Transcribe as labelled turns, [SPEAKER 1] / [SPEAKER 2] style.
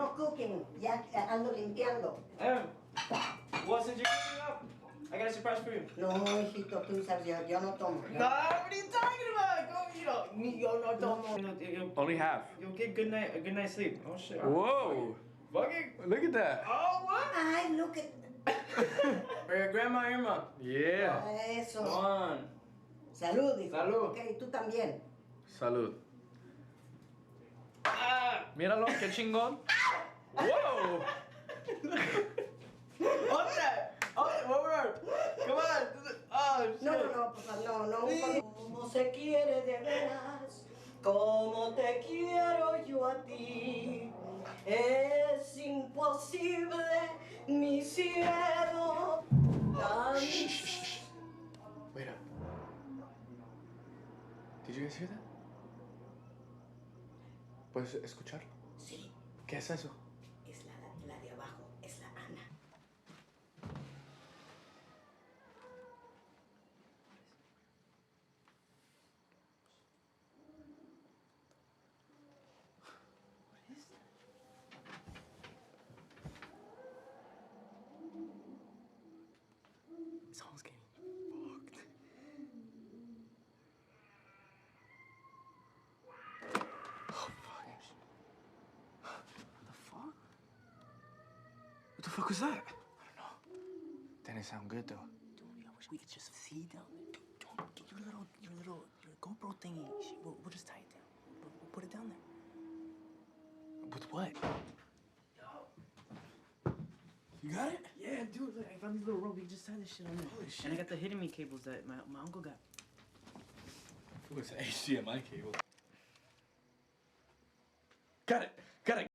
[SPEAKER 1] no cooking. Ya ando limpiando.
[SPEAKER 2] Well, since you're cooking up, I got a surprise for you.
[SPEAKER 1] No, hijito, tú sabes, yo no tomo.
[SPEAKER 2] What are you talking about? Go, yo no tomo.
[SPEAKER 3] Only half.
[SPEAKER 2] You'll get a good night's sleep. Oh shit.
[SPEAKER 3] Whoa!
[SPEAKER 2] Fucking.
[SPEAKER 3] Look at that.
[SPEAKER 2] Oh what?
[SPEAKER 1] Ay, look at...
[SPEAKER 2] For your grandma Irma.
[SPEAKER 3] Yeah.
[SPEAKER 1] Eso.
[SPEAKER 2] Come on.
[SPEAKER 1] Salud, hijo.
[SPEAKER 2] Salud.
[SPEAKER 1] Ok, tú también.
[SPEAKER 3] Salud.
[SPEAKER 2] Ah.
[SPEAKER 3] Míralo, qué chingón. Whoa!
[SPEAKER 2] What's that? Oh, over. Come on. Oh shit.
[SPEAKER 1] No, papá, no. ¿Cómo se quiere de veras? ¿Cómo te quiero yo a ti? Es imposible, mi cielo.
[SPEAKER 3] Wait up. Did you guys hear that? ¿Puedes escucharlo?
[SPEAKER 1] Sí,
[SPEAKER 3] ¿Qué es eso?
[SPEAKER 1] es la de abajo, es la Ana.
[SPEAKER 3] This song's getting fucked. Oh, fuck. What the fuck? What the fuck was that? I don't know. Didn't sound good, though.
[SPEAKER 4] Dude, I wish we could just see down there. Dude, get your little GoPro thingy. We'll just tie it down. We'll put it down there.
[SPEAKER 3] With what? You got it?
[SPEAKER 4] Yeah, dude, look, I found these little rope. We can just tie this shit on there.
[SPEAKER 3] Holy shit.
[SPEAKER 4] And I got the hidden me cables that my uncle got.
[SPEAKER 3] It was an HDMI cable.